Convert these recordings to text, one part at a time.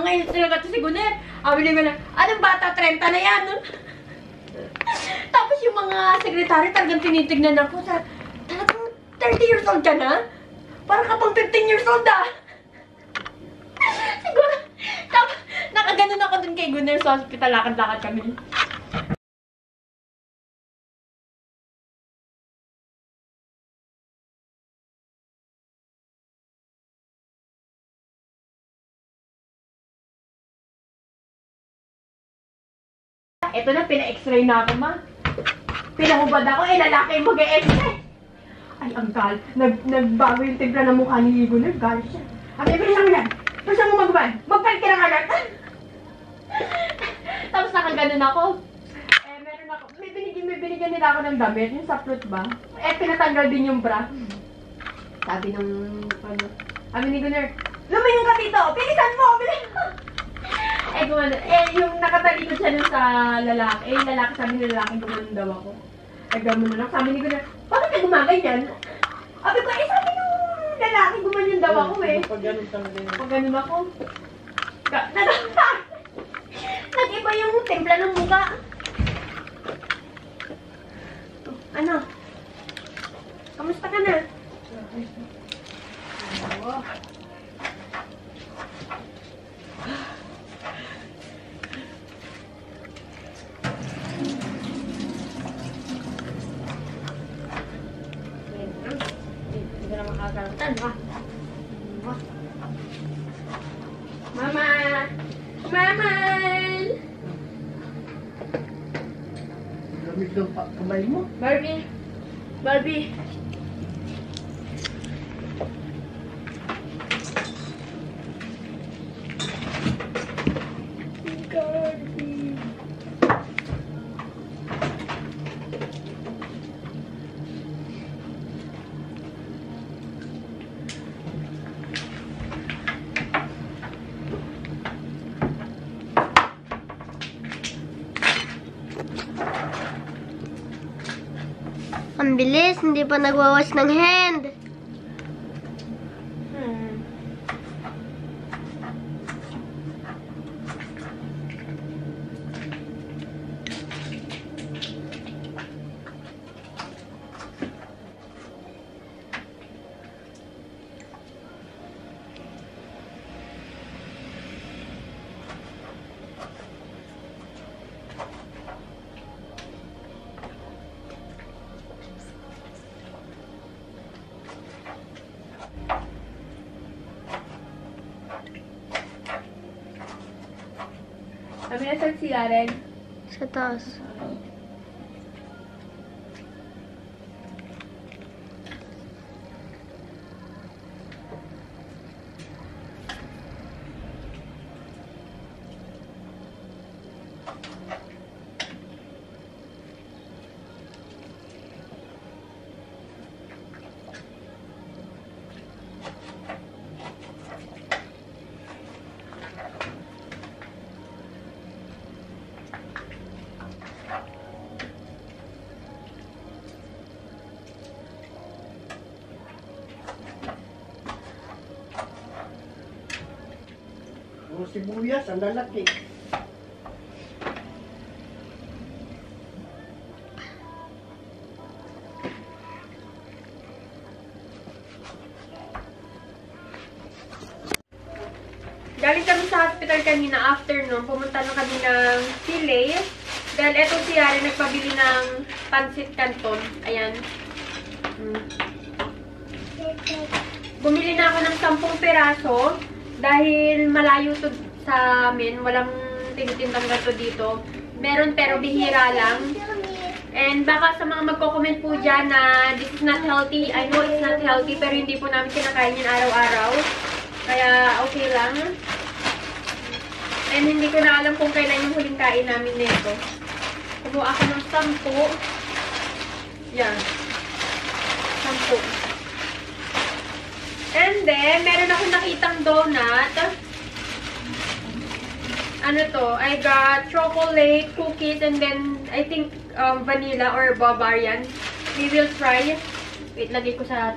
Nakakainis talaga to si Gunner. Sabi niya na, anong bata, 30 na yan. Tapos yung mga sekretary talagang tinitignan ako. Talagang 30 years old ka na? Parang ka pang 15 years old ah. Siguro, tapos nakaganon ako dun kay Gunner sa hospital. Lakad-lakad kami. Ito na, pina-x-ray na ako, ma. Pinahubad ako, lalaki yung mag-e-x-ray. Ay, ang gal. Nagbago yung timpla ng mukha ni Gunner. Gal siya. At bilisan mo yan. Bilisan mo magban. Magpalit ka ng agad. Tapos nakaganon ako. Meron ako. May binigyan nila ako ng damit. Yung sa fruit ba? Pinatanggal din yung bra. Sabi nung, sabi ni Gunner, lumayo ka dito. Bilisan mo. Bilisan mo. Yung nakatalikod siya dun sa lalaki. Yung lalaki, sabi ni lalaki, gumanon daw ako. Gano'n na lang. Sabi ni Gunner, bakit ka gumaganyan? Sabi ko, sabi nung lalaki, gumanyan daw ako eh. Pag ganun ako. Nag-iba yung templa ng mukha. Ano? Kamusta ka na? Mama! Mama! Lamig ng kamay mo. Barbie! Barbie! Ang bilis, hindi pa nagwawash ng hand. Kami na sa CRN. Sa taas. O sibuyas, ang lalaki. Galing kami sa hospital kanina afternoon. Pumunta na kami ng Chile. Dahil eto si Yari nagpabili ng pansit canton. Ayan. Bumili na ako ng 10 peraso. Dahil malayo to sa amin. Walang tinitindang gato dito. Meron pero bihira lang. And baka sa mga magko-comment po dyan na this is not healthy. I know it's not healthy pero hindi po namin kinakain yan araw-araw. Kaya okay lang. And hindi ko na alam kung kailan yung huling kain namin nito. Kumuha ako ng 10. Yan. 10. And then, meron akong nakitang donut. Ano to? I got chocolate, cookies, and then, I think, vanilla or Bavarian. We will try. Wait, lagay ko sa,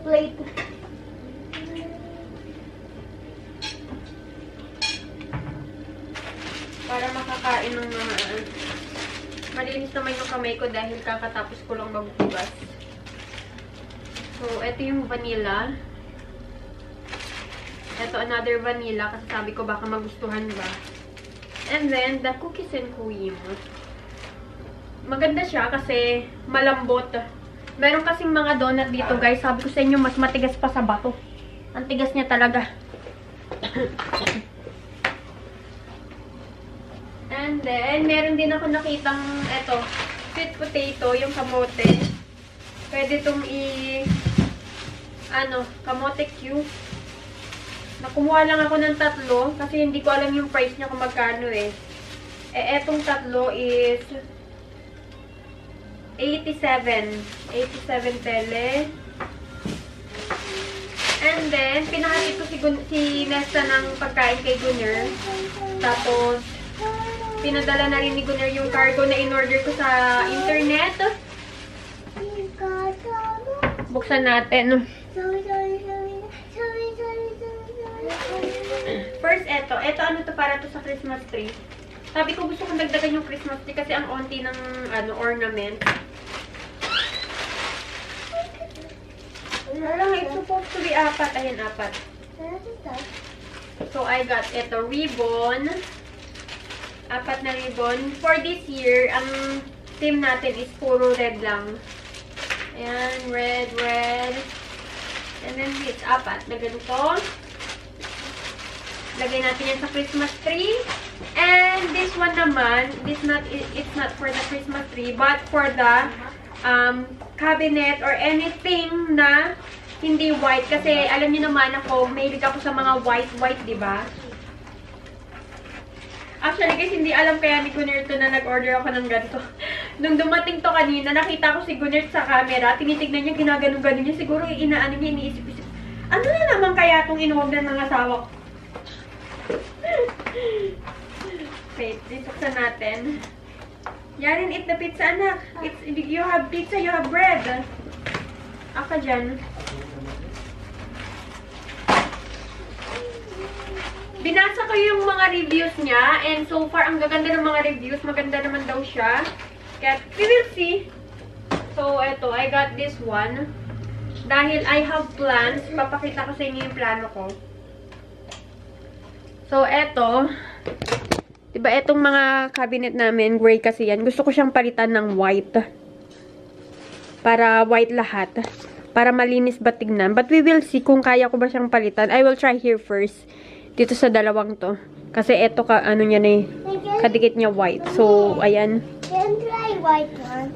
plate. Para makakain ng mga... Malinis naman yung kamay ko dahil kakatapos ko lang maghugas. So, ito yung vanilla. Ito, another vanilla. Kasi sabi ko baka magustuhan ba. And then, the cookies and cream. Maganda siya kasi malambot. Meron kasing mga donut dito, guys. Sabi ko sa inyo, mas matigas pa sa bato. Ang tigas niya talaga. And then, meron din ako nakitang, eto, sweet potato, yung kamote. Pwede itong kamote cube. Nakumuha lang ako ng 3 kasi hindi ko alam yung price niya kung magkano eh. Etong 3 is 87 tele. And then, pinahati ko si Nesta ng pagkain kay Gunner. Tapos, pinadala na rin ni Gunner yung cargo na in-order ko sa internet. Buksan natin. First, eto. Eto ano to para to sa Christmas tree. Sabi ko gusto kong dagdagan yung Christmas tree kasi ang onti ng ornament. It's supposed to be 4. Ayan, 4. So, I got ito, ribbon. 4 na ribbon. For this year, ang theme natin is puro red lang. Ayan, red. And then, it's 4 na ganito. Lagay natin yan sa Christmas tree. And this one naman, it's not for the Christmas tree, but for the cabinet or anything na hindi white. Kasi alam niyo naman ako, mahilig ako sa mga white, diba? Actually, guys, hindi alam kaya ni Gunner to na nag-order ako ng ganito. Nung dumating to kanina, nakita ko si Gunner sa camera, tinitignan niya, ginaganon-ganon niya. Siguro inaano niya, iniisip-isip. Ano na naman kaya itong inuwagdan ng asawa ko? Wait, disuksan natin. Yarin, eat the pizza, anak. You have pizza, you have bread. Aka dyan. Binasa ko yung mga reviews niya. And so far, ang gaganda ng mga reviews. Maganda naman daw siya. Kaya, we will see. So, eto. I got this one. Dahil I have plans. Papakita ko sa inyo yung plano ko. So, eto. Diba, etong mga cabinet namin, gray kasi yan. Gusto ko siyang palitan ng white. Para white lahat. Para malinis ba tignan. But we will see kung kaya ko ba siyang palitan. I will try here first. Dito sa dalawang to. Kasi eto ano niya na kadikit niya white. So, ayan. Can try white one.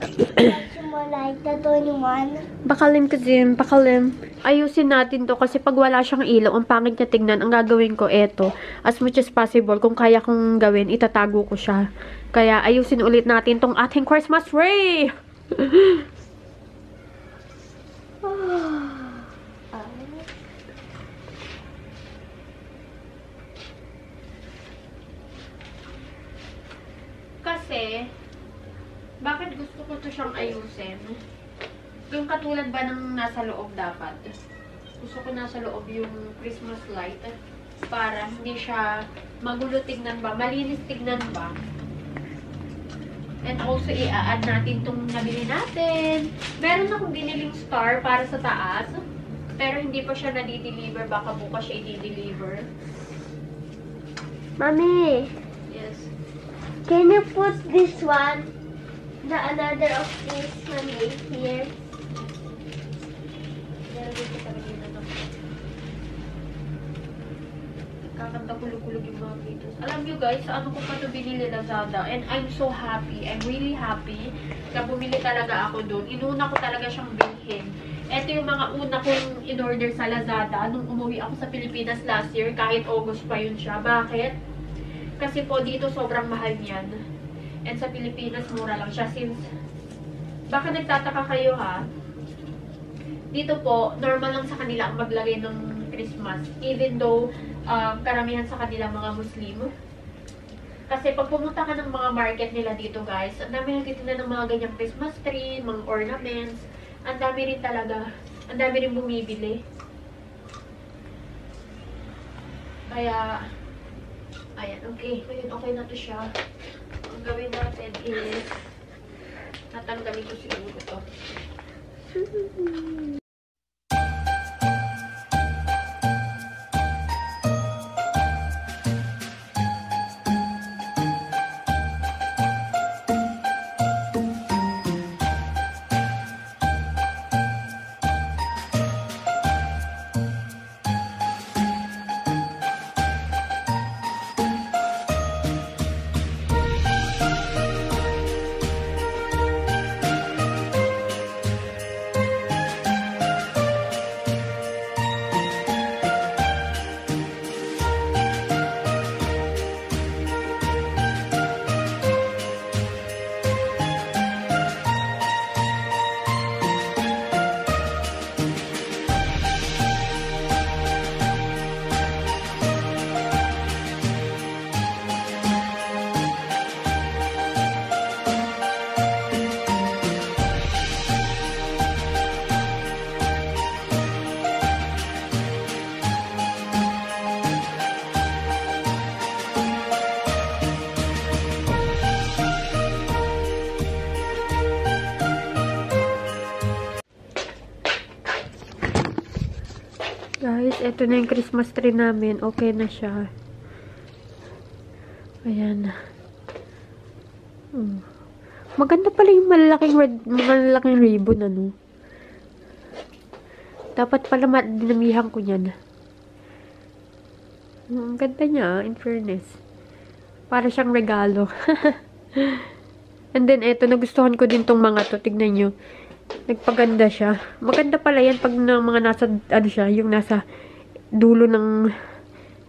More like the 21. Bakalim kasi, bakalim. Ayusin natin to kasi pag wala siyang ilaw, ang pangit niya tignan. Ang gagawin ko, eto. As much as possible, kung kaya kong gawin, itatago ko siya. Kaya, ayusin ulit natin tong ating Christmas tree! Kasi, bakit gusto ko to siyang ayusin? Yung katulad ba ng nasa loob dapat? Gusto ko nasa loob yung Christmas light para hindi siya magulo tignan ba, malinis tignan ba. And also, i-add natin itong nabili natin. Meron akong biniling star para sa taas. Pero hindi pa siya nadi-deliver. Baka bukas siya i-deliver. Mommy, Yes. can you put this one, the another of this one here? Kakanta kulog-kulog yung mga videos. Alam nyo guys, sa ano ko pa ito binili Lazada. And I'm so happy. I'm really happy na bumili talaga ako doon. Inuna ko talaga siyang bilhin. Ito yung mga una kong in-order sa Lazada nung umuwi ako sa Pilipinas last year. Kahit August pa yun siya. Bakit? Kasi po dito sobrang mahal niyan. And sa Pilipinas mura lang siya. Since, baka nagtataka kayo ha. Dito po, normal lang sa kanila ang maglagay ng Christmas. Even though, karamihan sa kanila mga Muslim. Kasi pag pumunta ka ng mga market nila dito guys, ang dami nagtitinda ng mga ganyang Christmas tree, mga ornaments. Ang dami rin talaga. Ang dami rin bumibili. Kaya, Ayan, okay. Ngayon, okay na to siya. Ang gawin natin is tatanggalin ko siguro to. Guys, eto na yung Christmas tree namin. Okay na siya. Ayan. Maganda pala yung malalaking ribbon, ano. Dapat pala dinamihan ko yan. Ang ganda niya, in fairness. Para siyang regalo. And then, eto, nagustuhan ko din tong mga to. Tignan nyo. Nagpaganda siya. Maganda pala yan pag ng mga nasa, ano siya, yung nasa dulo ng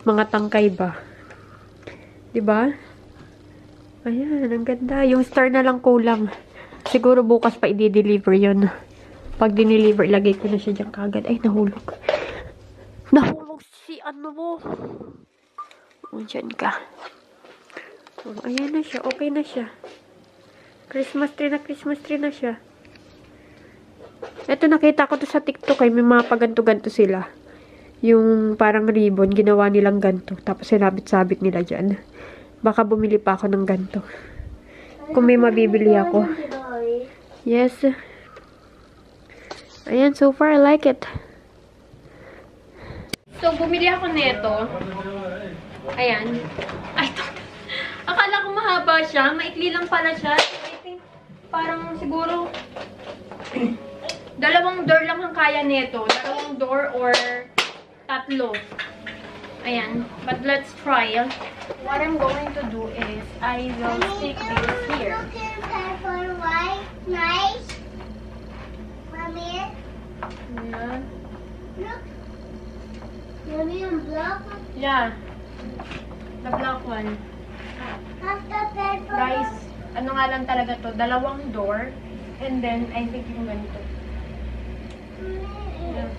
mga tangkay ba. Diba? Ayan, ang ganda. Yung star na lang kulang. Siguro bukas pa i-deliver yun. Pag dineliver, ilagay ko na siya dyan kagad. Ay, nahulog. Nahulog si ano mo. O, dyan ka. O, ayan na siya. Okay na siya. Christmas tree na siya. Ito, nakita ko to sa TikTok ay may mga paganto-ganto sila. Yung parang ribbon, ginawa nilang ganto. Tapos sinabit-sabit nila dyan. Baka bumili pa ako ng ganto. Kung may mabibili ako. Yes. Ayan, so far I like it. So, bumili ako nito. Ayan. Ay, akala ko mahaba siya. Maikli lang pala siya. I think, parang siguro dalawang door lang ang kaya nito. Dalawang door or tatlo. Ayan. But let's try. What I'm going to do is, I will stick this here. Nice. Mommy, Ayan. look. Mommy, yung block. Yeah. The black one. After paper. Guys, ano nga lang talaga to? Dalawang door. And then, I think yung ganito. Mommy, Yeah.